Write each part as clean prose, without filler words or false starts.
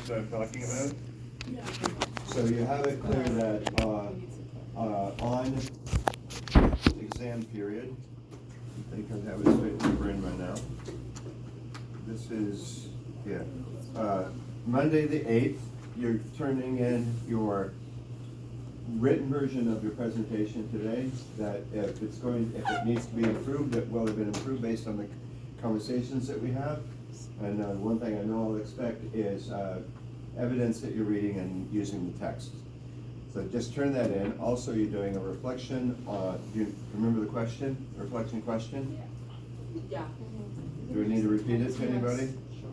what I'm talking about? So you have it clear that, on exam period, I think I have it straight in my brain right now. This is, Monday the 8th, you're turning in your written version of your presentation today, that if it needs to be improved, it will have been improved based on the conversations that we have. And one thing I know I'll expect is evidence that you're reading and using the text. So just turn that in. Also, you're doing a reflection. Do you remember the question? Reflection question? Yeah. Do we need to repeat it to anybody? Sure.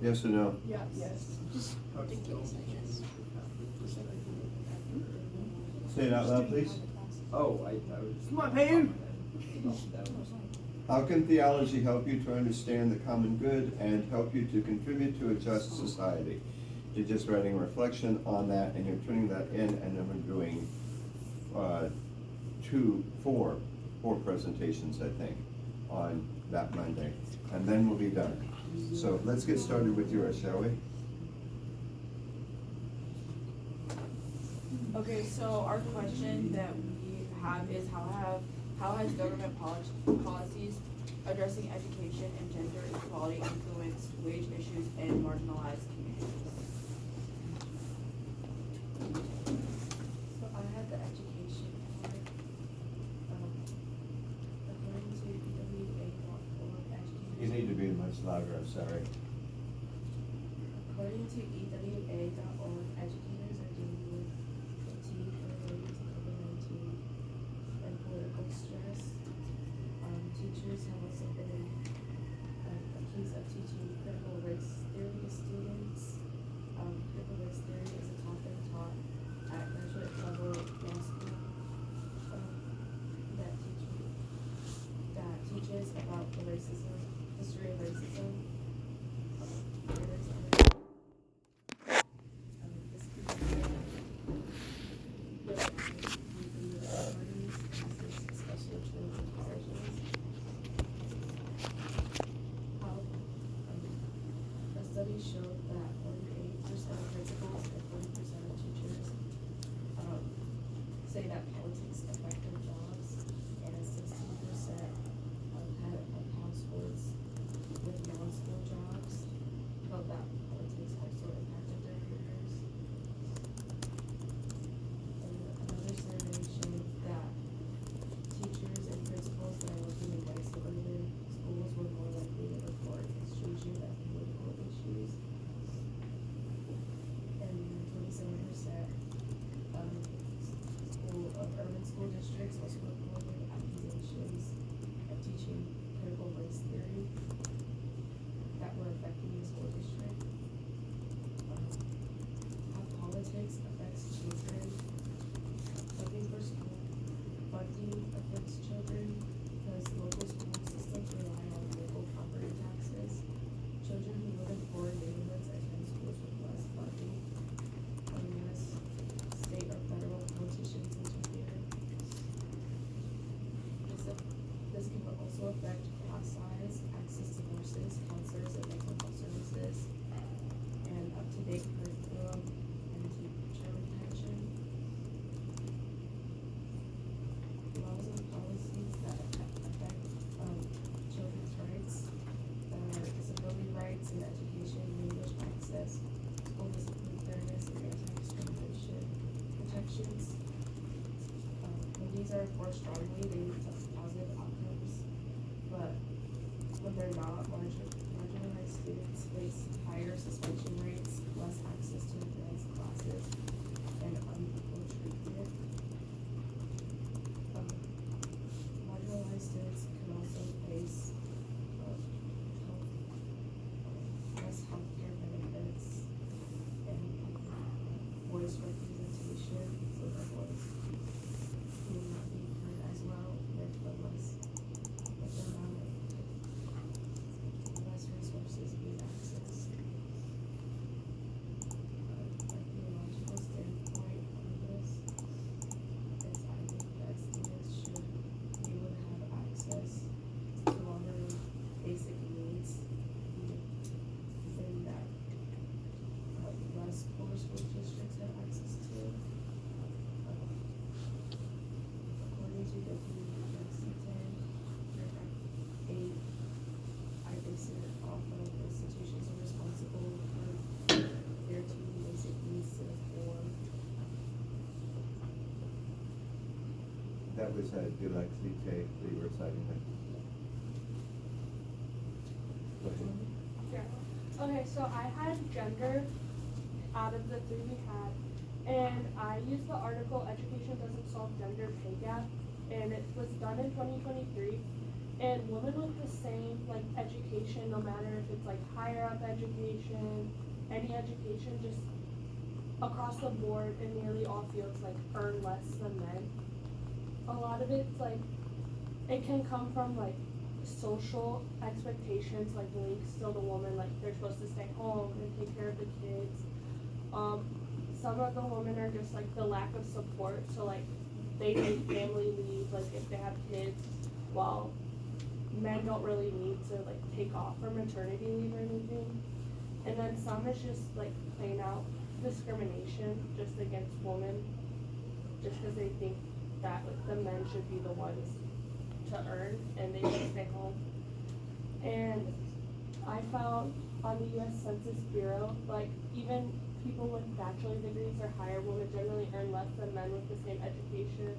Yes or no? Yes. Just ridiculous, I guess. Say it out loud, please. Oh, I was. Come on, Peyton. How can theology help you to understand the common good and help you to contribute to a just society? You're just writing a reflection on that, and you're turning that in, and then we're doing four presentations, I think, on that Monday, and then we'll be done. So let's get started with yours, shall we? Okay, so our question that we have is how has government policies addressing education and gender equality influenced wage issues in marginalized communities? So I had the education part, according to EWA.org, educators. You need to be much louder, I'm sorry. According to EWA.org, educators are dealing with fatigue related to COVID-19 and political stress. Teachers have also been accused of teaching critical race theory to students. Critical race theory is a topic taught at graduate level law school that teaches about the racism, history of racism. Studies showed that 48% of principals and 40% of teachers say that politics affect their jobs, and 16% of households with non-school jobs felt that politics also impacted their careers. And another survey showed that teachers and principals that are working in white suburban schools were more likely to report extrusion of political issues. And 27% of urban school districts also reported accusations of teaching critical race theory that were affecting the school district. How politics affects children. Funding for school funding affects children because local school systems rely on local property taxes. Children who live in poor neighborhoods attend schools with less funding unless state or federal politicians interfere. This can also affect class size, access to nurses, counselors, and mental health services, and up-to-date curriculum and teacher retention. Laws and policies that affect children's rights, disability rights and education, language access, school discipline fairness, and anti-discrimination protections. When these are enforced strongly, they lead to positive outcomes, but when they're not, marginalized students face higher suspension rates, less access to advanced classes, and unequal treatment. Marginalized students can also face less healthcare benefits and voice representation, so their voice may not be heard as well with the amount of less resources being accessed. A theological standpoint on this is I think that students should be able to have access to all their basic needs, even that That was Dilexi Tate, that you were citing it. Go ahead. Yeah. Okay, so I had gender out of the three we had, and I used the article Education Doesn't Solve Gender Pay Gap, and it was done in 2023. And women with the same like education, no matter if it's like higher up education, any education, just across the board in nearly all fields, like earn less than men. A lot of it's like it can come from like social expectations, like linked still the woman, like they're supposed to stay home and take care of the kids. Some of the women are just like the lack of support, so like they take family leave, like if they have kids, while men don't really need to like take off for maternity leave or anything. And then some is just like plain out discrimination just against women, just because they think that like the men should be the ones to earn and they should stay home. And I found on the US Census Bureau, like even people with bachelor degrees or higher women generally earn less than men with the same education.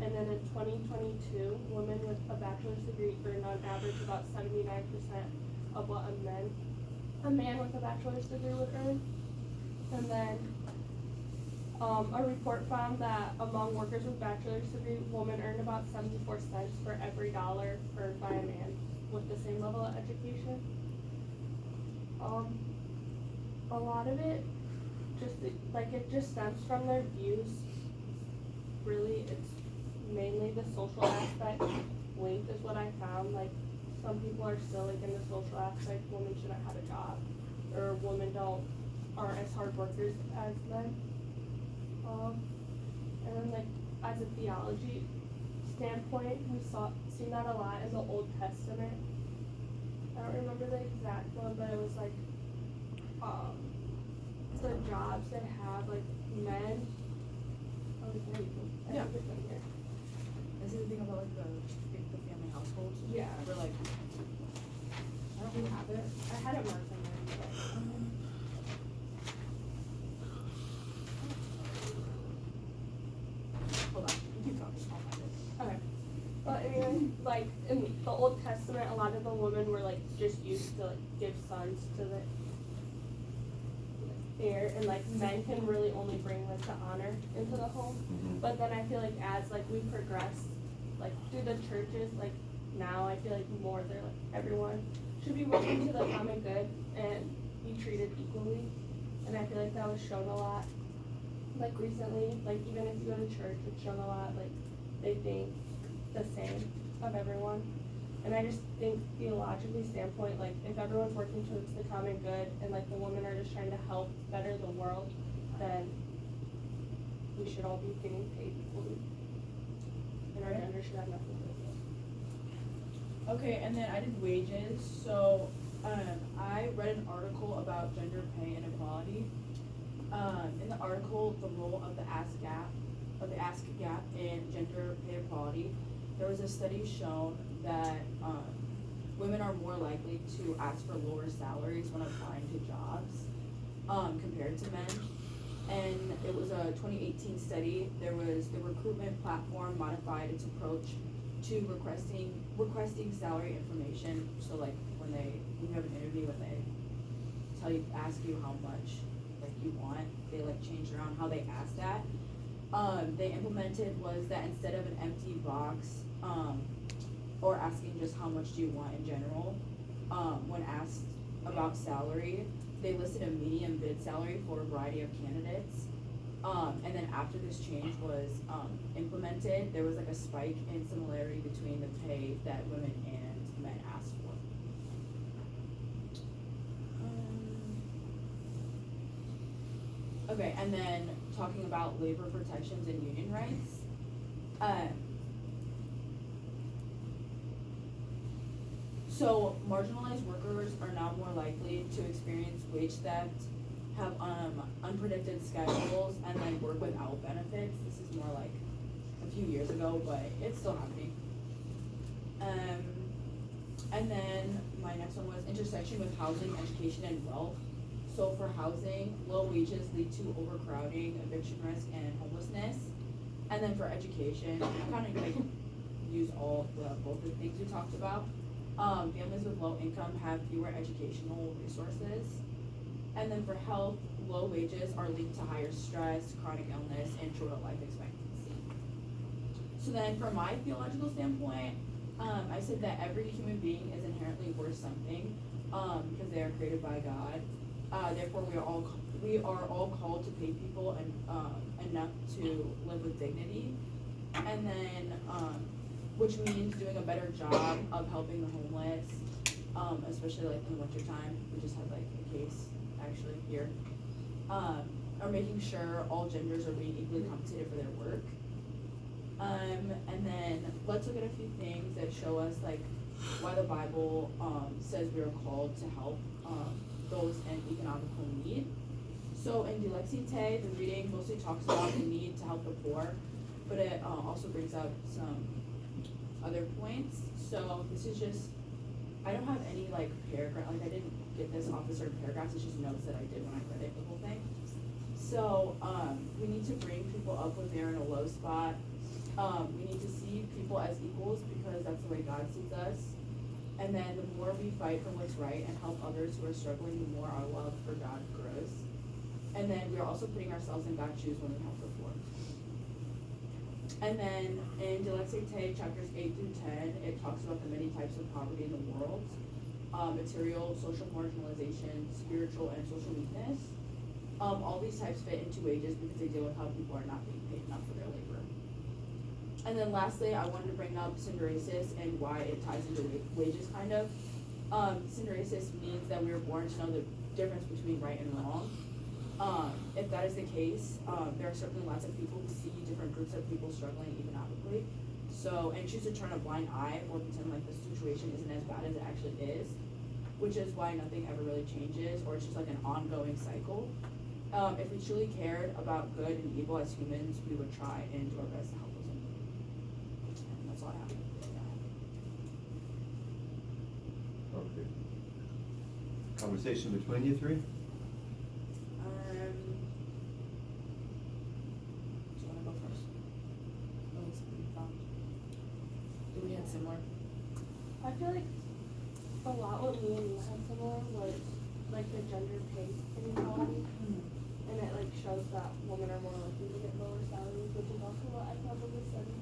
And then in 2022, women with a bachelor's degree earn on average about 79% of what a man with a bachelor's degree would earn. And then a report found that among workers with bachelor's degree, women earn about 74 cents for every dollar earned by a man with the same level of education. A lot of it just stems from their views. Really, it's mainly the social aspect. Linked is what I found. Like some people are still like in the social aspect, women shouldn't have a job, or women aren't as hard workers as men. And then like as a theology standpoint, we seen that a lot in the Old Testament. I don't remember the exact one, but it was like the jobs they have, like men. Oh, there you go. I Yeah. think it's in here. Is it the thing about like the family households? Yeah. We're like, I don't really have it. I had it marked on there. Hold on, you keep talking, I'll find it. Okay. But anyway, like in the Old Testament, a lot of the women were like just used to like give sons to the heir, and like men can really only bring like the honor into the home. Mhm. But then I feel like as like we progress, like through the churches, like now I feel like more they're like everyone should be working to the common good and be treated equally. And I feel like that was shown a lot. Like recently, like even if you go to church, it's shown a lot, like they think the same of everyone. And I just think theologically standpoint, like if everyone's working towards the common good and like the women are just trying to help better the world, then we should all be getting paid equally. And our gender should have nothing to do with it. Okay, and then I did wages, so, I read an article about gender pay inequality. In the article, the role of the ask gap in gender pay equality, there was a study shown that, women are more likely to ask for lower salaries when applying to jobs, compared to men. And it was a 2018 study. There was the recruitment platform modified its approach to requesting salary information. So like when you have an interview and they ask you how much like you want, they like changed around how they asked that. They implemented was that instead of an empty box, or asking just how much do you want in general, when asked about salary, they listed a median bid salary for a variety of candidates. And then after this change was implemented, there was like a spike in similarity between the pay that women and men asked for. Okay, and then talking about labor protections and union rights. So marginalized workers are now more likely to experience wage theft, have unpredicted schedules, and then work without benefits. This is more like a few years ago, but it's still happening. And then my next one was intersection with housing, education, and wealth. So for housing, low wages lead to overcrowding, eviction risk, and homelessness. And then for education, I kind of like use both the things we talked about. Families with low income have fewer educational resources. And then for health, low wages are linked to higher stress, chronic illness, and shorter life expectancy. So then from my theological standpoint, I said that every human being is inherently worth something, because they are created by God. Therefore, we are all called to pay people enough to live with dignity. And then, which means doing a better job of helping the homeless, especially like in the winter time. We just had like a case actually here. Or making sure all genders are being equally compensated for their work. And then let's look at a few things that show us like why the Bible says we are called to help those in economical need. So in Dilexite, the reading mostly talks about the need to help the poor, but it also brings up some other points. So this is just, I don't have any like paragraph, like I didn't get this off of certain paragraphs, it's just notes that I did when I read it, the whole thing. So we need to bring people up when they're in a low spot. We need to see people as equals because that's the way God sees us. And then the more we fight for what's right and help others who are struggling, the more our love for God grows. And then we're also putting ourselves in God's shoes when we help the poor. And then in Dilexite chapters 8 through 10, it talks about the many types of poverty in the world. Material, social marginalization, spiritual, and social weakness. All these types fit into wages because they deal with how people are not being paid enough for their labor. And then lastly, I wanted to bring up synderasis and why it ties into wages kind of. Synderasis means that we were born to know the difference between right and wrong. If that is the case, there are certainly lots of people who see different groups of people struggling economically. So, and choose to turn a blind eye or pretend like the situation isn't as bad as it actually is, which is why nothing ever really changes, or it's just like an ongoing cycle. If we truly cared about good and evil as humans, we would try and do our best to help those in need. And that's all I have. Okay. Conversation between you three? Do you wanna go first? Do we have similar? I feel like a lot what me and you had similar was like the gender pay inequality. And it like shows that women are more likely to get lower salaries, which is also what I probably studied.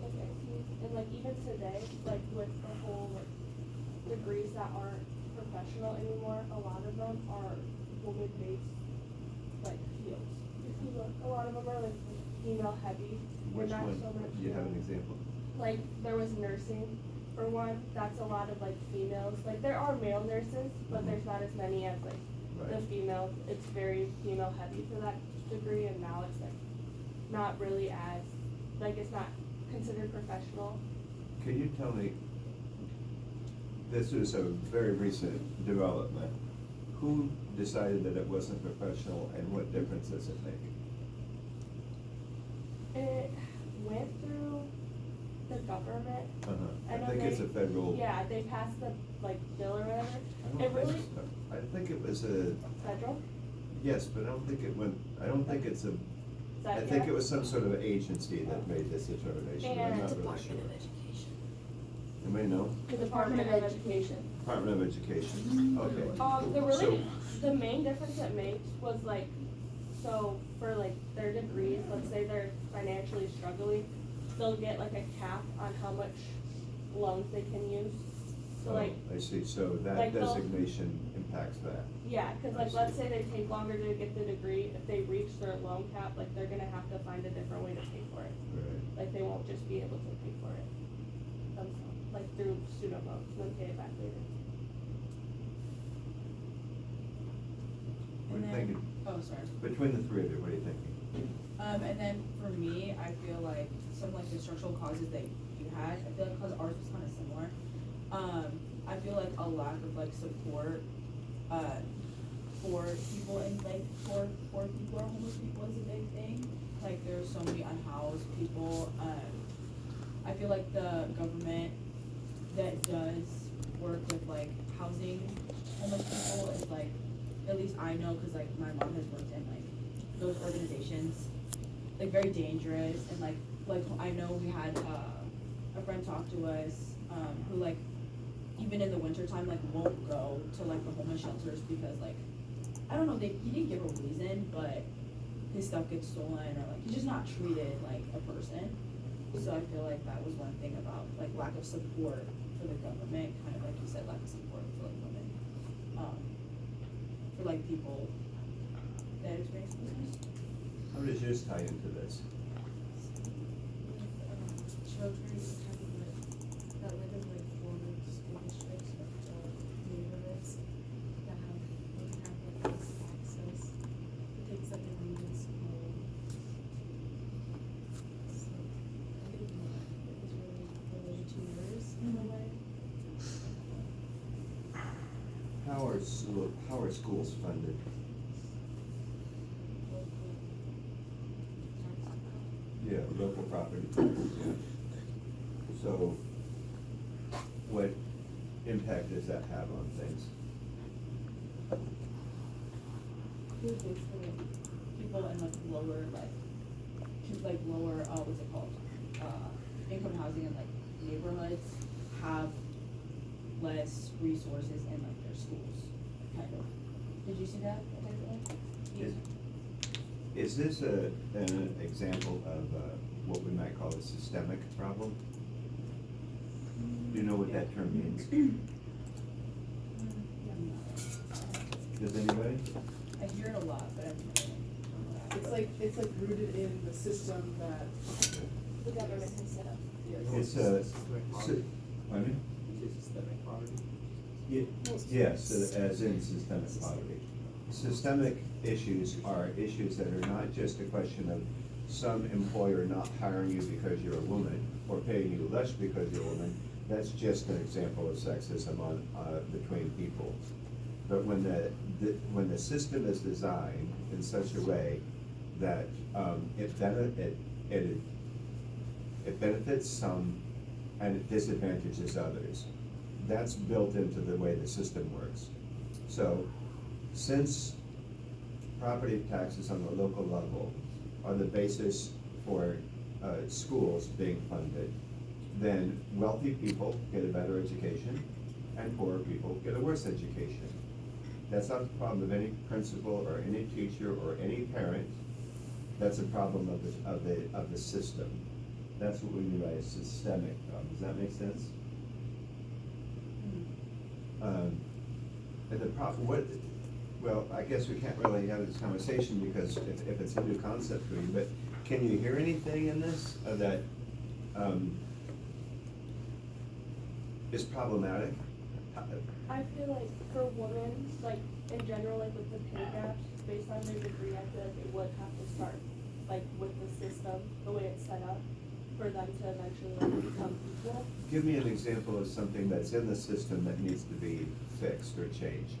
Like I see, and like even today, like with the whole like degrees that aren't professional anymore, a lot of them are woman-based like fields. If you look, a lot of them are like female heavy. Which not one? so much Do you have an male. example? Like there was nursing for one. That's a lot of like females. Like there are male nurses, but there's not as many as like the female. It's very female heavy for that degree, and now it's like not really as like it's not considered professional. Can you tell me, this is a very recent development, who decided that it wasn't professional and what difference does it make? It went through the government. I know think it's a federal. Yeah, they passed the like bill or whatever. I It don't really think so. I think it was a, federal. yes, but I don't think it went, I don't think it's a, I think it was some sort of agency that made this determination, I'm And- not really sure. Anybody know? The Department of Education. Department of Education, okay. The really, So- the main difference it makes was like, so for like their degrees, let's say they're financially struggling, they'll get like a cap on how much loans they can use. So like, I see, so that like they'll- designation impacts that. yeah, cause I like, see. let's say they take longer to get the degree, if they reach their loan cap, like they're gonna have to find a different way to pay for it. Right. Like they won't just be able to pay for it themselves, like through student loans, and then pay it back later. What are you thinking? Oh, sorry. Between the three of you, what are you thinking? And then for me, I feel like some like the structural causes that you had, I feel like cause ours was kind of similar. I feel like a lack of like support, for people and like for people or homeless people is a big thing. Like there's so many unhoused people. I feel like the government that does work with like housing homeless people is like, at least I know, cause like my mom has worked in like those organizations. like very dangerous, and like I know we had a friend talk to us, who like, even in the wintertime, like won't go to like the homeless shelters because like, I don't know, he didn't give a reason, but his stuff gets stolen, or like, he's just not treated like a person. So I feel like that was one thing about like lack of support for the government, kind of like you said, lack of support for like women, for like people that experience homelessness. How does yours tie into this? Children that live in like former school districts or neighborhoods that don't have like basic access to things that they need in school. So I think it was really related to yours in a way. How are schools funded? Yeah, local property taxes, yeah. So, what impact does that have on things? Basically, people in like lower, lower, what's it called, income housing in like neighborhoods have less resources in like their schools, kind of. Did you see that? Is this an example of what we might call a systemic problem? Do you know what that term means? Does anybody? I hear it a lot, but I've never. It's like rooted in the system that. The government has set up. It's pardon me? Systemic poverty? Yes, as in systemic poverty. Systemic issues are issues that are not just a question of some employer not hiring you because you're a woman or paying you less because you're a woman. That's just an example of sexism between people. But when the system is designed in such a way that it benefits some and it disadvantages others, that's built into the way the system works. So, since property taxes on the local level are the basis for schools being funded, then wealthy people get a better education and poorer people get a worse education. That's not the problem of any principal or any teacher or any parent. That's a problem of the system. That's what we mean by a systemic problem. Does that make sense? And the problem, well, I guess we can't really have this conversation because if it's a new concept for you, but can you hear anything in this that is problematic? I feel like for women, like in general, like with the pay gaps, based on their degree, I feel like they would have to start like with the system, the way it's set up, for them to eventually like become equal. Give me an example of something that's in the system that needs to be fixed or changed.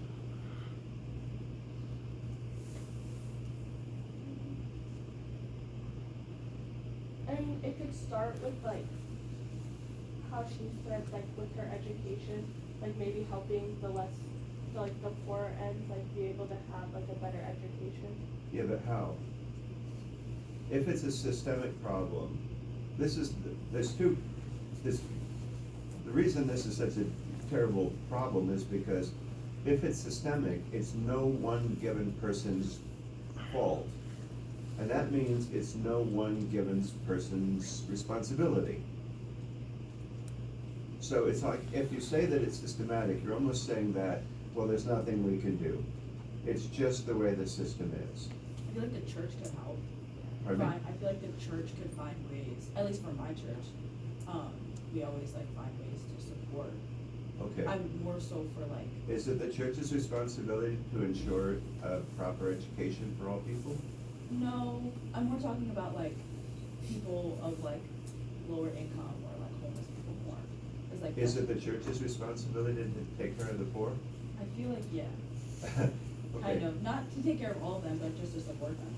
I mean, it could start with like how she said, like with her education, like maybe helping the the poor ends, like be able to have like a better education. Yeah, but how? If it's a systemic problem, the reason this is such a terrible problem is because if it's systemic, it's no one given person's fault. And that means it's no one given person's responsibility. So it's like, if you say that it's systematic, you're almost saying that, well, there's nothing we can do. It's just the way the system is. I feel like the church could help. Pardon me? I feel like the church could find ways, at least for my church, we always like find ways to support. Okay. I'm more so for like, Is it the church's responsibility to ensure a proper education for all people? no, I'm more talking about like people of like lower income or like homeless people more. It's like. Is it the church's responsibility to take care of the poor? I feel like, yeah, Okay. kind of, not to take care of all of them, but just to support them.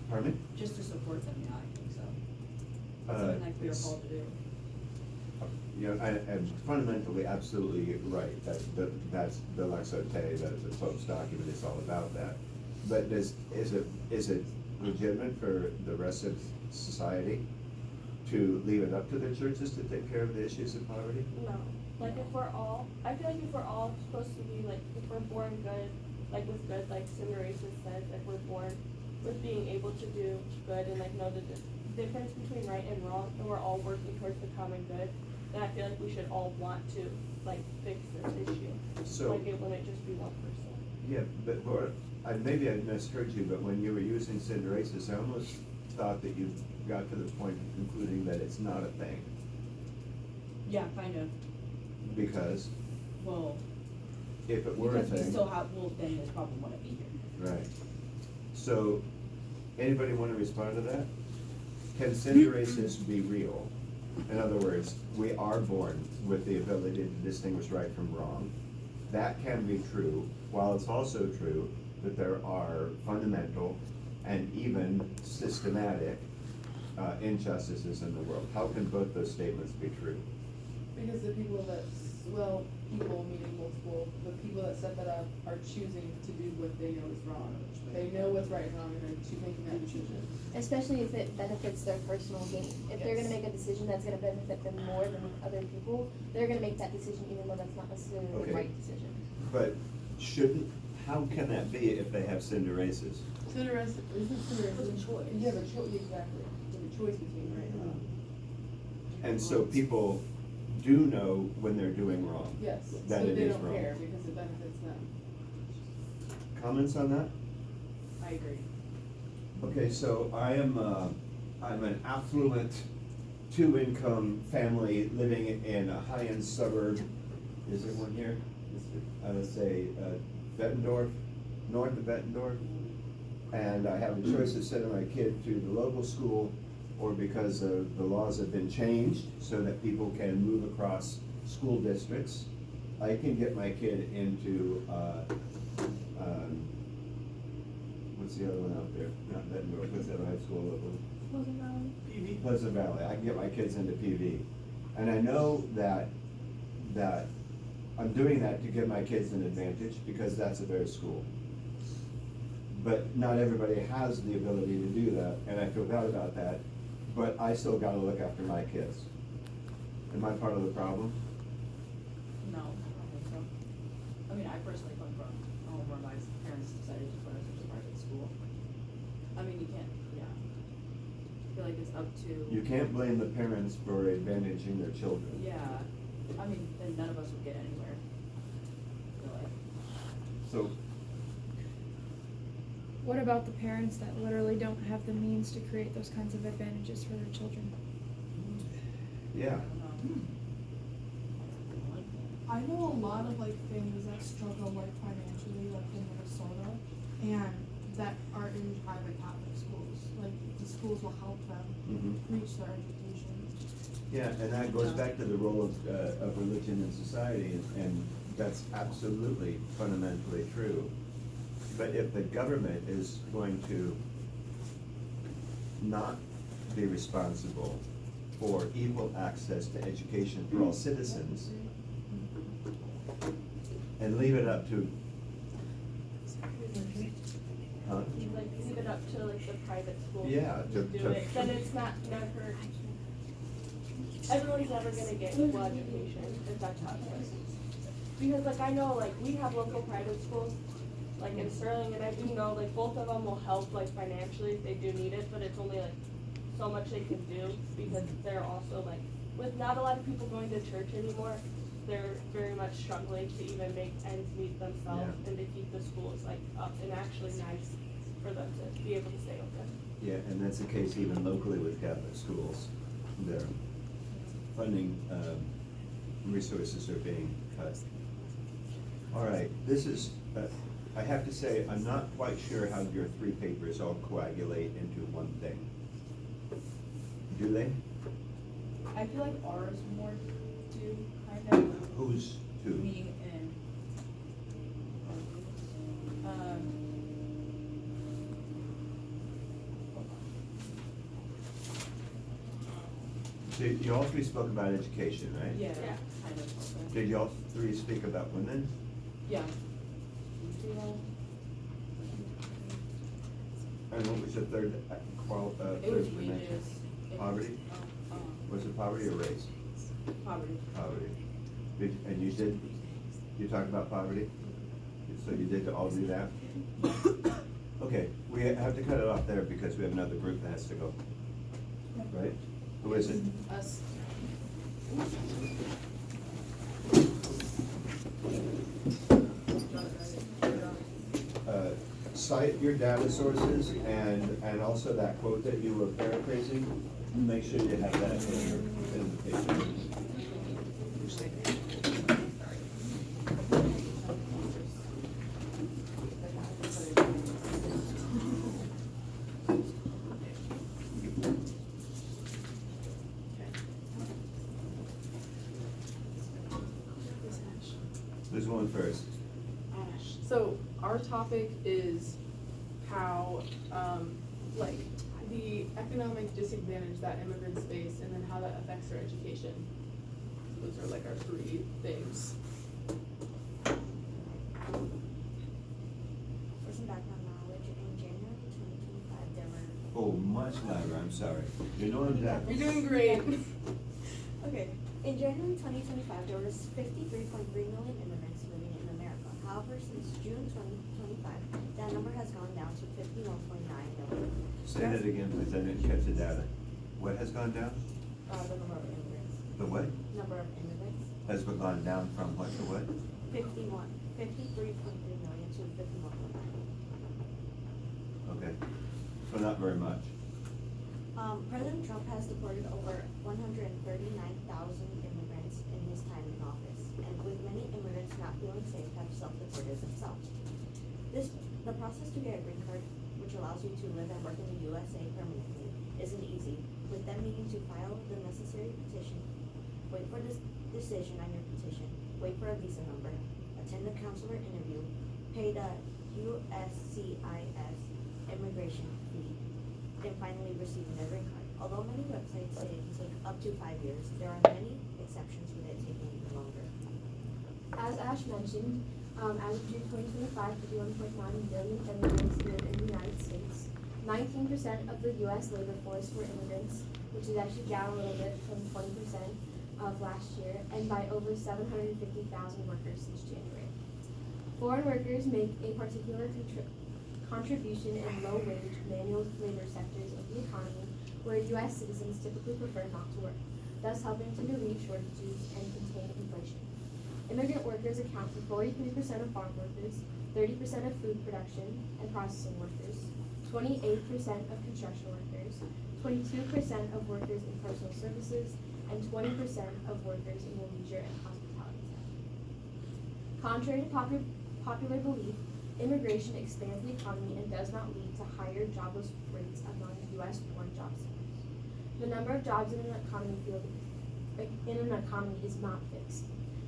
Pardon me? Just to support them, yeah, I think so. That's something like we are it's- called to do. You know, and fundamentally, absolutely right, that's the Lexote, the Pope's document is all about that. But is it legitimate for the rest of society to leave it up to the churches to take care of the issues of poverty? No, like if we're all, I feel like if we're all supposed to be like, if we're born good, like with good, like Cinderella said, if we're born with being able to do good and like know the difference between right and wrong, and we're all working towards the common good, then I feel like we should all want to like fix this issue. So, Like it wouldn't just be one person. yeah, but Laura, maybe I misheard you, but when you were using Cinderaces, I almost thought that you got to the point of concluding that it's not a thing, Yeah, kind of. because Well, if it were a because we thing. still have, well, then this problem wouldn't be here. Right. So, anybody wanna respond to that? Can Cinderaces be real? In other words, we are born with the ability to distinguish right from wrong. That can be true, while it's also true that there are fundamental and even systematic injustices in the world. How can both those statements be true? Because the people that, well, people meaning multiple, the people that set that up are choosing to do what they know is wrong. They know what's right and wrong and they're making that decision. Especially if it benefits their personal gain. If they're gonna Yes. make a decision that's gonna benefit them more than other people, they're gonna make that decision even though that's not necessarily Okay. the right decision. But how can that be if they have Cinderaces? Cinderella, isn't Cinderella? It's a choice. You have a choice, exactly. You have a choice between right and wrong. And so people do know when they're doing wrong. Yes, That so it they is don't wrong. care because it benefits them. Comments on that? I agree. Okay, so I'm an affluent, two-income family living in a high-end suburb. Is there one here? Let's say, Bettendorf, north of Bettendorf. And I have the choice of sending my kid to the local school, or because the laws have been changed so that people can move across school districts, I can get my kid into, what's the other one out there? Not Bettendorf, what's that high school local? Pleasant Valley, I can get my kids into PV. And I know that I'm doing that to give my kids an advantage, because that's a better school. But not everybody has the ability to do that, and I feel bad about that, but I still gotta look after my kids. Am I part of the problem? No, I don't think so. I mean, I personally come from a home where my parents decided to put us into private school. I mean, you can't, yeah. I feel like it's up to. You can't blame the parents for advantaging their children. Yeah, I mean, then none of us would get anywhere. I feel like. So, What about the parents that literally don't have the means to create those kinds of advantages for their children? yeah, I don't know. I know a lot of like families that struggle like financially, like in Minnesota, and that are in private Catholic schools. Like the schools will help them mhm. reach their education. Yeah, and that goes back to the role of religion in society, and that's absolutely fundamentally true. But if the government is going to not be responsible for equal access to education for all citizens, and leave it up to, huh? Like leave it up to like the private schools Yeah, to to- do to- it, then it's not never, everyone's never gonna get equal education if that's how it is. Because like I know like we have local private schools, like in Sterling, and I do know like both of them will help like financially if they do need it, but it's only like so much they can do, because they're also like, with not a lot of people going to church anymore, they're very much struggling to even make ends meet themselves Yeah. and to keep the schools like up and actually nice for them to be able to stay open. Yeah, and that's the case even locally with Catholic schools. Their funding resources are being cut. All right, this is, I have to say, I'm not quite sure how your three papers all coagulate into one thing. Do they? I feel like ours more do, kind of. Who's two? Me and. So you all three spoke about education, right? Yeah, Yeah. kind of. Okay. Did you all three speak about women? Yeah. You know, And what was the third, It third was dimension? wages. Poverty? Um, Was it poverty or race? Poverty. Poverty. And you talked about poverty? So you did all do that? Okay, we have to cut it off there because we have another group that has to go. Right? Who is it? Us. Cite your data sources and also that quote that you were paraphrasing. Make sure you have that in the paper. Who's going first? So our topic is how, like, the economic disadvantage that immigrants face and then how that affects their education. Those are like our three things. For some background knowledge, in January 2025, there were. Oh, much louder, I'm sorry. You're doing that. You're doing great. Okay, in January 2025, there was 53.3 million immigrants living in America. However, since June 2025, that number has gone down to 51.9 million. Say that again, please, I didn't catch the data. What has gone down? The number of immigrants. The what? Number of immigrants, Has gone down from what to what? 53.3 million to 51.9. Okay, so not very much. President Trump has deported over 139,000 immigrants in his time in office, and with many immigrants not feeling safe, have self-deported themselves. The process to get a green card, which allows you to live and work in the USA permanently, isn't easy, with them needing to file the necessary petition, wait for this decision on your petition, wait for a visa number, attend a consular interview, pay the USCIS immigration fee, and finally receiving their green card. Although many websites say it can take up to 5 years, there are many exceptions with it taking even longer. As Ash mentioned, as of June 2025, 51.9 million immigrants live in the United States. 19% of the U.S. labor force were immigrants, which is actually down a little bit from 20% of last year, and by over 750,000 workers since January. Foreign workers make a particular contribution in low-wage manual labor sectors of the economy, where U.S. citizens typically prefer not to work, thus helping to relieve shortages and contain inflation. Immigrant workers account for 43% of farm workers, 30% of food production and processing workers, 28% of construction workers, 22% of workers in personal services, and 20% of workers in the leisure and hospitality sector. Contrary to popular belief, immigration expands the economy and does not lead to higher jobless rates among U.S. born job seekers. The number of jobs in an economy is not fixed.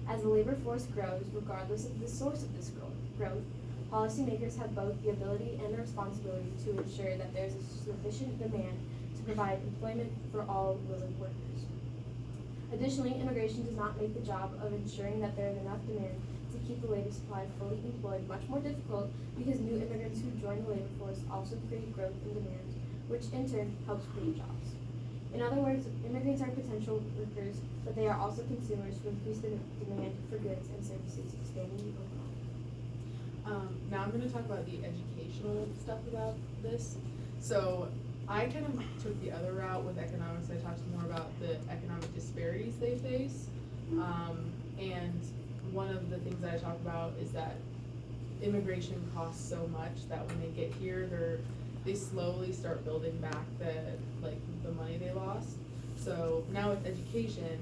As the labor force grows, regardless of the source of this growth, policymakers have both the ability and the responsibility to ensure that there is a sufficient demand to provide employment for all willing workers. Additionally, immigration does not make the job of ensuring that there is enough demand to keep the labor supply fully employed much more difficult, because new immigrants who join the labor force also create growth in demand, which in turn helps create jobs. In other words, immigrants are potential workers, but they are also consumers who increase the demand for goods and services, expanding the overall. Now I'm going to talk about the educational stuff about this. So I kind of took the other route with economics. I talked more about the economic disparities they face. And one of the things that I talk about is that immigration costs so much that when they get here, they slowly start building back the money they lost. So now with education,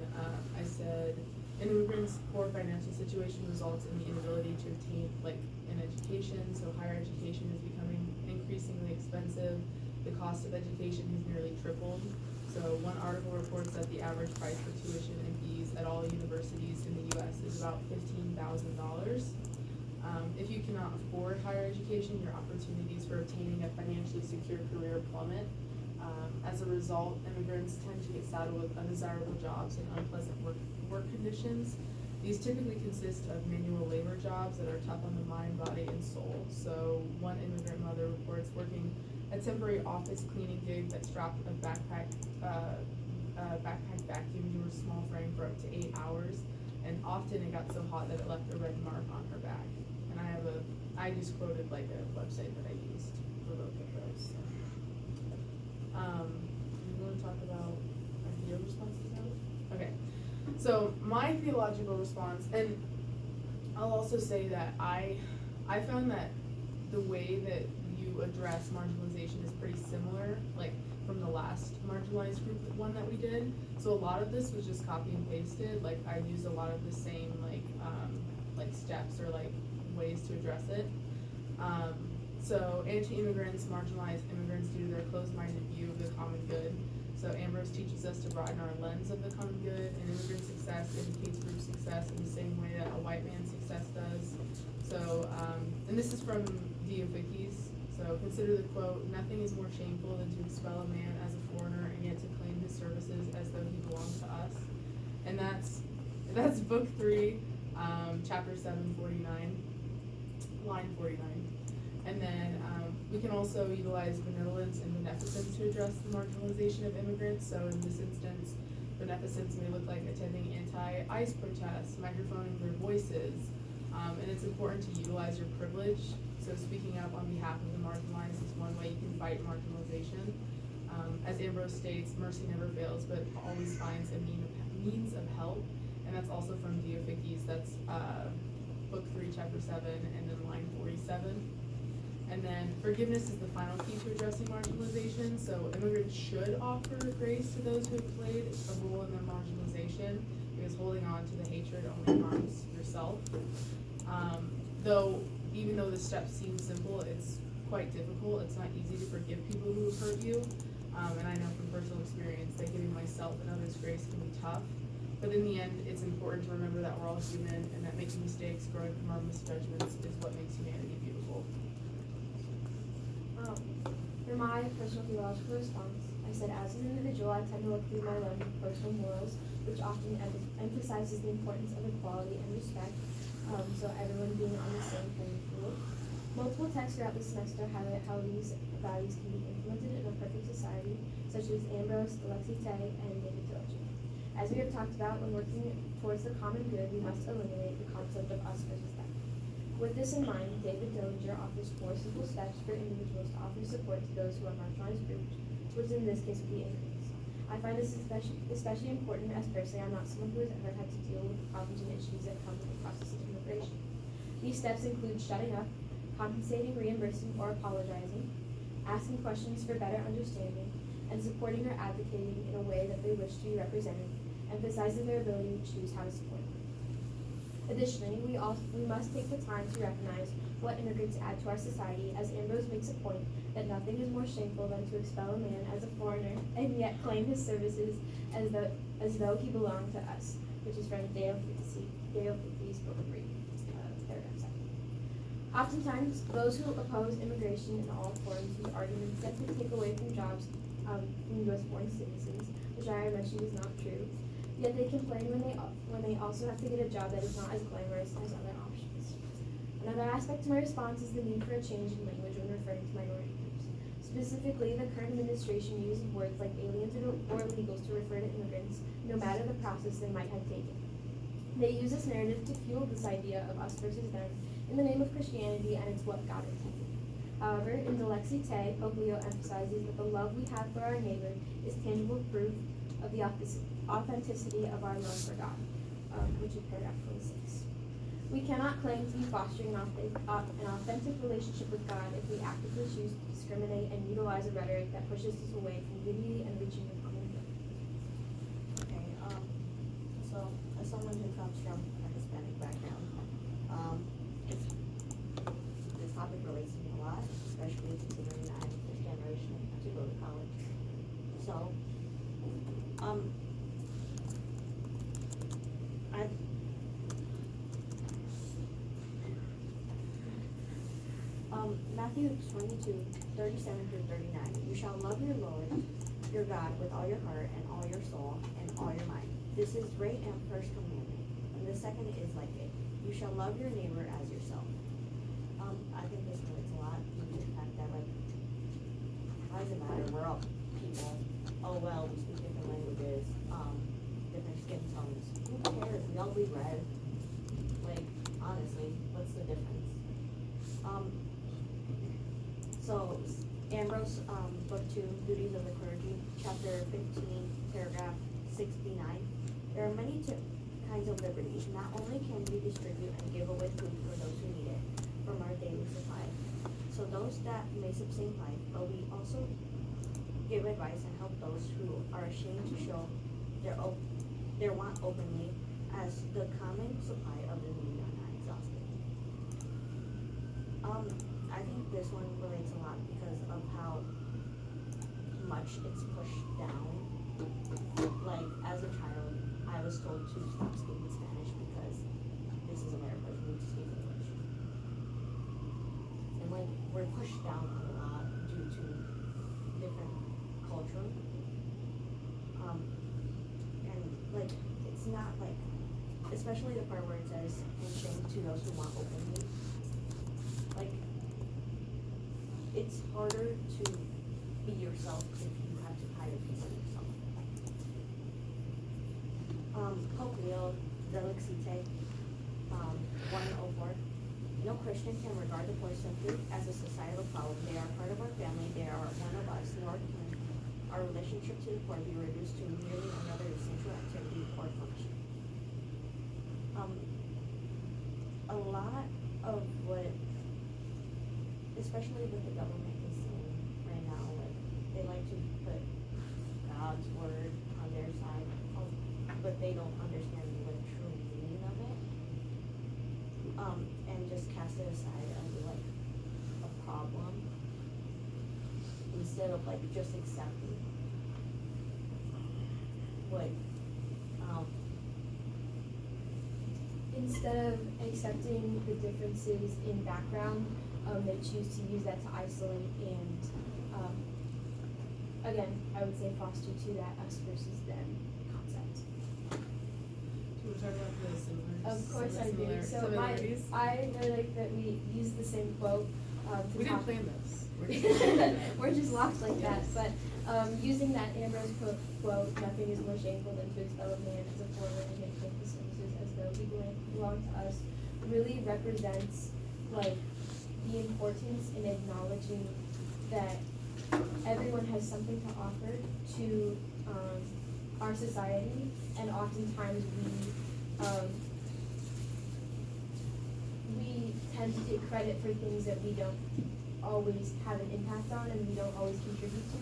I said an immigrant's poor financial situation results in the inability to obtain an education. So higher education is becoming increasingly expensive. The cost of education has nearly tripled. So one article reports that the average price for tuition and fees at all universities in the U.S. is about $15,000. If you cannot afford higher education, your opportunities for obtaining a financially secure career plummet. As a result, immigrants tend to get saddled with undesirable jobs and unpleasant work conditions. These typically consist of manual labor jobs that are tough on the mind, body, and soul. So one immigrant mother reports working a temporary office cleaning gig that strapped a backpack vacuum to her small frame for up to 8 hours, and often it got so hot that it left a red mark on her back. And I just quoted like a website that I used for both of those. So. You want to talk about our theo responses now? Okay. So my theological response, and I'll also say that I found that the way that you address marginalization is pretty similar, like from the last marginalized group one that we did. So a lot of this was just copy and pasted. Like I used a lot of the same like steps or like ways to address it. So anti-immigrants marginalize immigrants due to their closed-minded view of the common good. So Ambrose teaches us to broaden our lens of the common good, and immigrant success indicates group success in the same way that a white man's success does. So, and this is from Dio Vicki's. So consider the quote, "Nothing is more shameful than to expel a man as a foreigner and yet to claim his services as though he belonged to us." And that's book 3, chapter 7, 49, line 49. And then we can also utilize benevolence and beneficence to address the marginalization of immigrants. So in this instance, beneficence may look like attending anti-ICE protests, microphoning their voices, and it's important to utilize your privilege. So speaking up on behalf of the marginalized is one way you can fight marginalization. As Ambrose states, mercy never fails, but always finds a means of help. And that's also from Dio Vicki's. That's book 3, chapter 7, and then line 47. And then forgiveness is the final key to addressing marginalization. So immigrants should offer grace to those who have played a role in their marginalization, because holding on to the hatred only harms yourself. Even though the steps seem simple, it's quite difficult. It's not easy to forgive people who have hurt you. And I know from personal experience that giving myself and others grace can be tough. But in the end, it's important to remember that we're all human and that making mistakes, growing from our misjudgments is what makes humanity beautiful. For my personal theological response, I said, as an individual, I tend to look through my lens of personal morals, which often emphasizes the importance of equality and respect, so everyone being on the same playing field. Multiple texts throughout the semester highlight how these values can be implemented in a perfect society, such as Ambrose, Alexi Tay, and David Dillinger. As we have talked about, when working towards the common good, we must eliminate the concept of us versus them. With this in mind, David Dillinger offers 4 simple steps for individuals to offer support to those who are marginalized groups, which in this case would be immigrants. I find this especially important as personally I'm not someone who has ever had to deal with the problems and issues that come with the process of immigration. These steps include shutting up, compensating, reimbursing, or apologizing, asking questions for better understanding, and supporting or advocating in a way that they wish to be represented, emphasizing their ability to choose how to support them. Additionally, we must take the time to recognize what immigrants add to our society, as Ambrose makes a point that nothing is more shameful than to expel a man as a foreigner and yet claim his services as though he belonged to us, which is from Dale Ficky's book 3, paragraph 7. Oftentimes, those who oppose immigration in all forms use arguments that could take away from jobs from U.S.-born citizens, which I mentioned is not true. Yet they complain when they also have to get a job that is not as glamorous as other options. Another aspect to my response is the need for a change in language when referring to minority groups. Specifically, the current administration uses words like aliens or illegals to refer to immigrants, no matter the process they might have taken. They use this narrative to fuel this idea of us versus them in the name of Christianity, and it's what God intended. However, in the Alexi Tay, Pope Leo emphasizes that the love we have for our neighbor is tangible proof of the authenticity of our love for God, which is paragraph 26. We cannot claim to be fostering an authentic relationship with God if we actively choose to discriminate and utilize a rhetoric that pushes us away from unity and reaching the common good. Okay, so as someone who comes from a Hispanic background, this topic relates to me a lot, especially considering that I'm the 5th generation to go to college. So, Matthew 22:37-39. You shall love your Lord, your God, with all your heart and all your soul and all your mind. This is great and first commandment. And the second is like it. You shall love your neighbor as yourself. I think this relates a lot due to the fact that, like, why does it matter, we're all people, oh well, we speak different languages, different skin tones, who cares, we all bleed red, like, honestly, what's the difference? So, Ambrose, book 2, Duties of the Clergy, chapter 15, paragraph 69, there are many kinds of liberties, not only can we distribute and give away food for those who need it, from our daily supply, so those that may sustain life, but we also give advice and help those who are ashamed to show their want openly, as the common supply of the needy are not exhausted. I think this one relates a lot because of how much it's pushed down. Like, as a child, I was told to stop speaking Spanish because this is America, we need to speak English. And like, we're pushed down a lot due to different culture. And like, it's not like, especially the part where it says, and shame to those who want openly. Like, it's harder to be yourself if you have to hide a piece of yourself. Pope Leo, Delixite, 104. No Christian can regard the poor simply as a societal problem. They are part of our family, they are one of us, nor can our relationship to the poor be reduced to merely another essential activity or function. A lot of what, especially with the government is saying right now, like, they like to put God's word on their side, but they don't understand the true meaning of it. And just cast it aside as like a problem instead of like just accepting what Instead of accepting the differences in background, they choose to use that to isolate and, again, I would say foster to that us versus them concept. Do you want to talk about the similarities? Of course I do. So similarities? I really like that we use the same quote, to We talk. didn't plan this. We're just locked like that, Yes. but, using that Ambrose quote, nothing is more shameful than to expel a man as a foreigner and make him his services as though he belonged to us, really represents, like, the importance in acknowledging that everyone has something to offer to, our society, and oftentimes we tend to take credit for things that we don't always have an impact on and we don't always contribute to,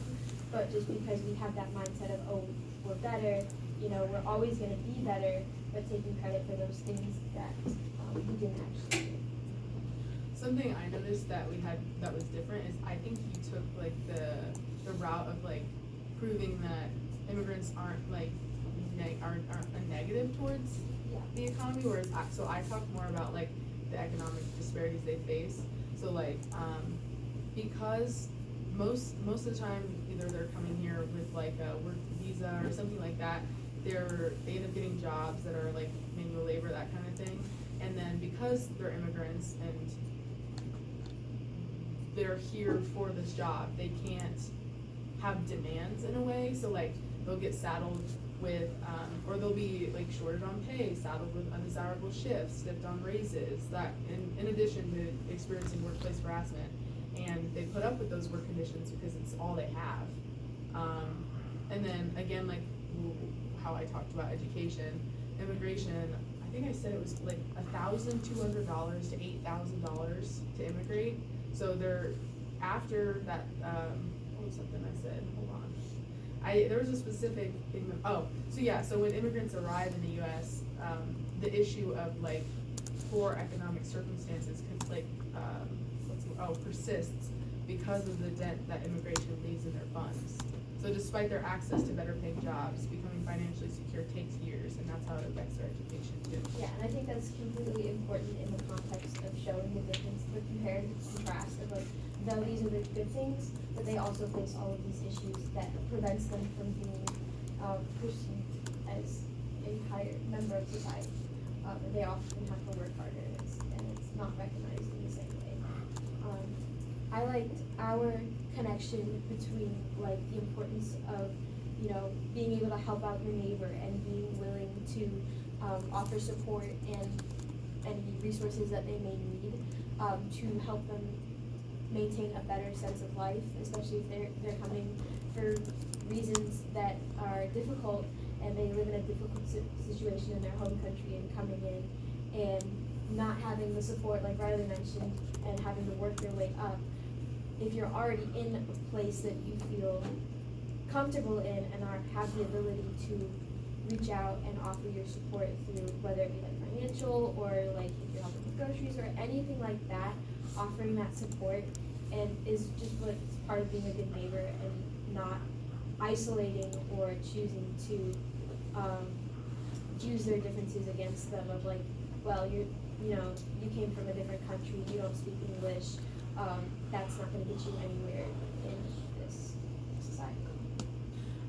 but just because we have that mindset of, oh, we're better, you know, we're always gonna be better, but taking credit for those things that, we didn't actually do. Something I noticed that we had that was different is I think he took like the route of like proving that immigrants aren't like aren't a negative towards Yeah. the economy, whereas I talk more about like the economic disparities they face. So like because most of the time either they're coming here with like a work visa or something like that, they end up getting jobs that are like manual labor, that kind of thing. And then because they're immigrants and they're here for this job, they can't have demands in a way. So like they'll get saddled with, or they'll be like shorted on pay, saddled with undesirable shifts, stiffed on raises, that in addition to experiencing workplace harassment. And they put up with those work conditions because it's all they have. And then again, like how I talked about education, immigration, I think I said it was like $1,200 to $8,000 to immigrate. So they're, after that, what was something I said, hold on. There was a specific thing, so when immigrants arrive in the US, the issue of like poor economic circumstances persists because of the dent that immigration leaves in their funds. So despite their access to better paying jobs, becoming financially secure takes years, and that's how it affects their education too. Yeah, and I think that's completely important in the context of showing the difference, the comparative contrast of like, though these are the good things, but they also face all of these issues that prevents them from being perceived as a higher member of society. They often have to work harder, and it's not recognized in the same way. I liked our connection between like the importance of, you know, being able to help out your neighbor and being willing to offer support and any resources that they may need to help them maintain a better sense of life, especially if they're coming for reasons that are difficult and they live in a difficult situation in their home country, and coming in and not having the support like Riley mentioned and having to work their way up. If you're already in a place that you feel comfortable in and have the ability to reach out and offer your support through, whether it be like financial or like if you're helping with groceries or anything like that, offering that support and is just what's part of being a good neighbor, and not isolating or choosing to use their differences against them of like, well, you came from a different country, you don't speak English, that's not gonna get you anywhere in this society.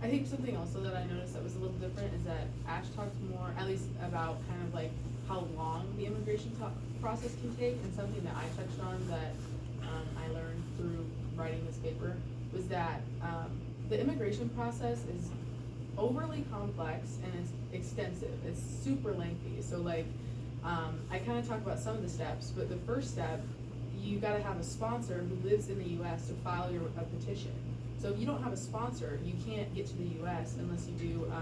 I think something also that I noticed that was a little different is that Ash talked more, at least about kind of like how long the immigration process can take, and something that I touched on that I learned through writing this paper was that the immigration process is overly complex and it's extensive. It's super lengthy. So like, I kind of talk about some of the steps, but the first step, you got to have a sponsor who lives in the U.S. to file a petition. So if you don't have a sponsor, you can't get to the U.S. unless you do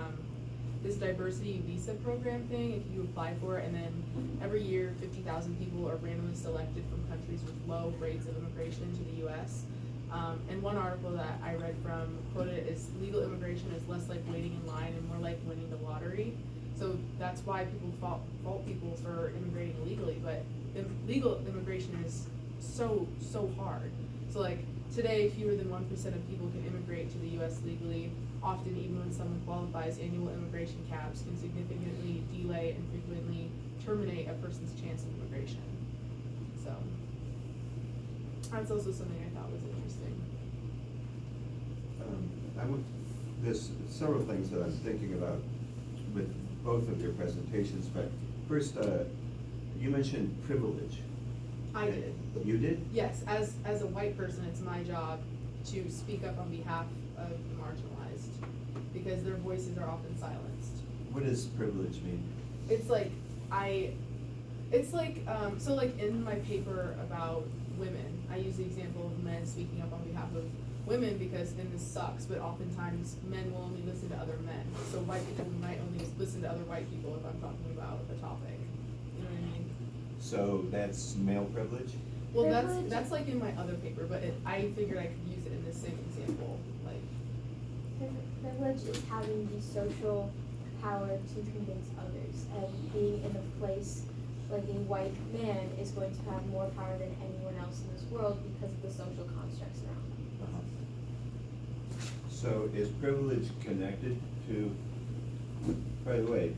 this diversity visa program thing. If you apply for it, and then every year 50,000 people are randomly selected from countries with low rates of immigration to the U.S. And one article that I read from quoted is legal immigration is less like waiting in line and more like winning the lottery. So that's why people fault people for immigrating illegally, but legal immigration is so hard. So like today, fewer than 1% of people can immigrate to the U.S. legally. Often, even when someone qualifies, annual immigration caps can significantly delay and frequently terminate a person's chance of immigration. So that's also something I thought was interesting. There's several things that I'm thinking about with both of your presentations, but first, you mentioned privilege. I did. You did? Yes, as a white person, it's my job to speak up on behalf of the marginalized, because their voices are often silenced. What does privilege mean? It's like, so like in my paper about women, I use the example of men speaking up on behalf of women because, and this sucks, but oftentimes men will only listen to other men. So white people might only listen to other white people if I'm talking about a topic. You know what I mean? So that's male privilege? Well, Privilege. that's like in my other paper, but I figured I could use it in this same example, like. Privilege is having the social power to convince others, and being in a place like a white man is going to have more power than anyone else in this world because of the social constructs around them. So is privilege connected to, by the way,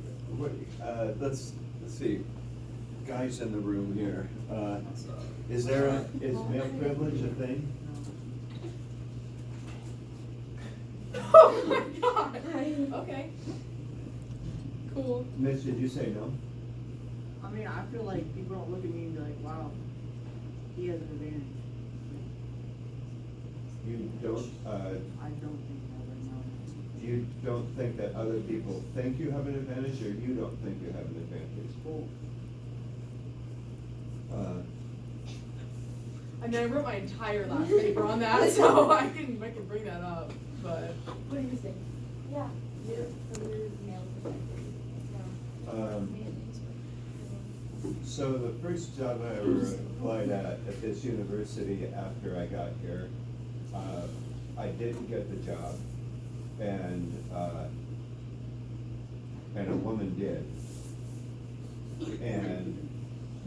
let's see, guys in the room here, is male privilege a thing? Oh my god! Okay. Cool. Mitch, did you say no? I mean, I feel like people don't look at me and be like, wow, he has an advantage. You don't, I don't think that right now. you don't think that other people think you have an advantage, or you don't think you have an advantage? Cool. I mean, I wrote my entire last paper on that, so I can bring that up, but. What do you think? Yeah. From your male perspective. So the first job I ever applied at this university after I got here, I didn't get the job, and a woman did. And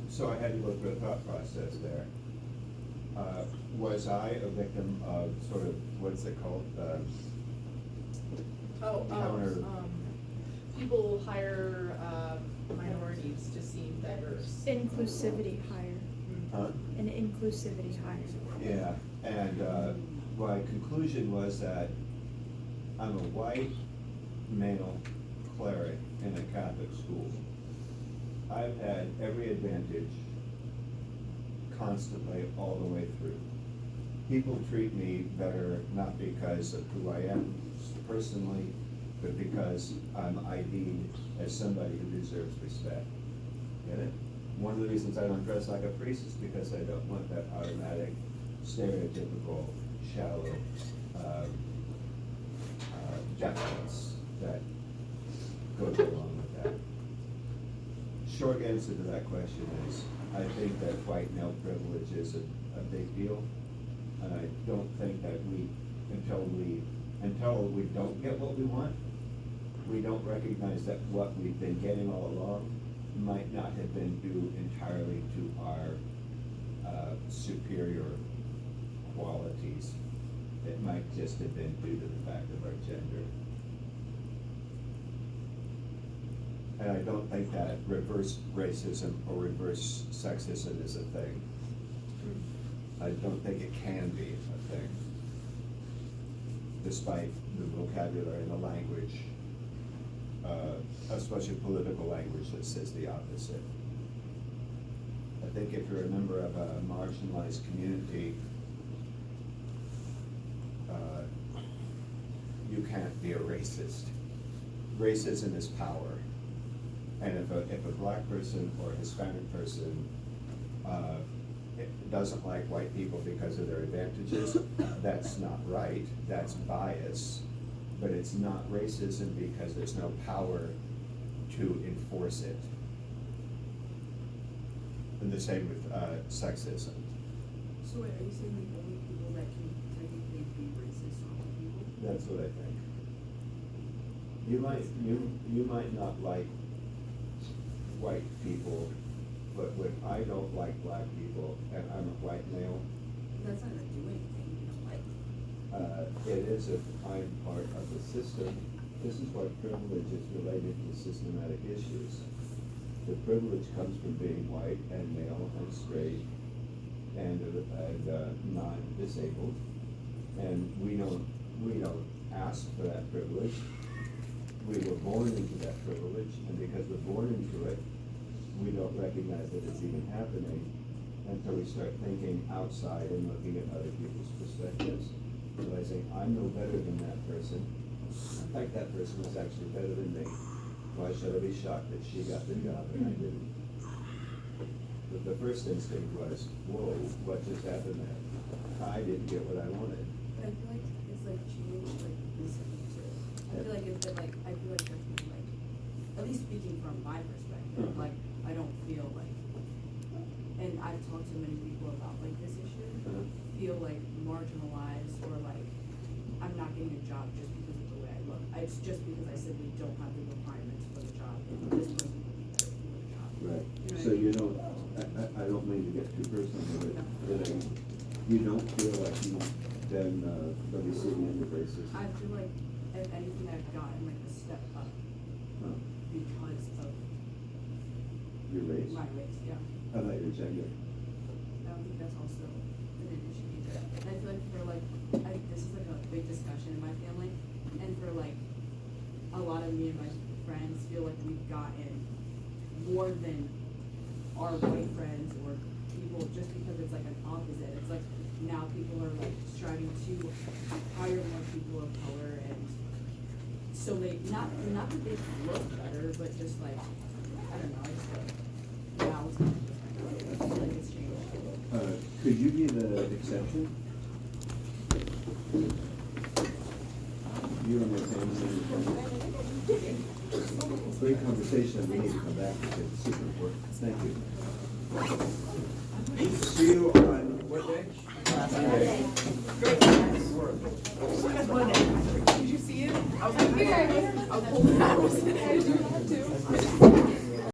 so I had to go through a thought process there. Was I a victim of sort of, what's it called? People hire minorities to seem diverse. Inclusivity hire. Huh? An inclusivity hire. Yeah, and my conclusion was that I'm a white male cleric in a Catholic school. I've had every advantage constantly all the way through. people treat me better not because of who I am personally, but because I'm ID'd as somebody who deserves respect. Get it? One of the reasons I don't dress like a priest is because I don't want that automatic, stereotypical, shallow, deference that goes along with that. Short answer to that question is, I think that white male privilege is a big deal. And I don't think that until we don't get what we want, we don't recognize that what we've been getting all along might not have been due entirely to our superior qualities. It might just have been due to the fact of our gender. And I don't think that reverse racism or reverse sexism is a thing. I don't think it can be a thing, despite the vocabulary and the language, especially political language that says the opposite. I think if you're a member of a marginalized community, you can't be a racist. Racism is power. And if a black person or a Hispanic person doesn't like white people because of their advantages, that's not right, that's bias. But it's not racism because there's no power to enforce it. And the same with sexism. So wait, are you saying the only people that can technically be racist are white people? That's what I think. You might not like white people, but when I don't like black people and I'm a white male, That's not gonna do anything, you know, like. it is a fine part of the system. This is why privilege is related to systematic issues. The privilege comes from being white and male and straight and non-disabled. And we don't ask for that privilege. We were born into that privilege, and because we're born into it, we don't recognize that it's even happening until we start thinking outside and looking at other people's perspectives, realizing I'm no better than that person. In fact, that person was actually better than me. Why should I be shocked that she got the job and I didn't? But the first instinct was, whoa, what just happened there? I didn't get what I wanted. But I feel like it's like changed like recently too. I feel like it's been like, I feel like there's been like, at least speaking from my perspective, like, I don't feel like, and I've talked to many people about like this issue, feel like marginalized or like, I'm not getting a job just because of the way I look. It's just because I simply don't have the requirements for the job, and this person will be better for the job. Right. You know So what I you mean? don't, I don't mean to get too personal with it, No. but you don't feel like you've been, let me see the end of racism. I feel like if anything, I've gotten like a step up Huh. because of Your race? my race, yeah. How about your gender? I think that's also an issue. And I feel like for like, I think this is like a big discussion in my family, and for like, a lot of me and my friends feel like we've gotten more than our white friends or people, just because it's like an opposite. It's like, now people are like striving to hire more people of color, and so they, not that they look better, but just like, I don't know, I just feel like now it's kind of different. I feel like it's changed. Could you be the exception? You and your family. Great conversation, we need to come back because it's super important. Thank you. See you on what day? Did you see it? I was like, I was holding it.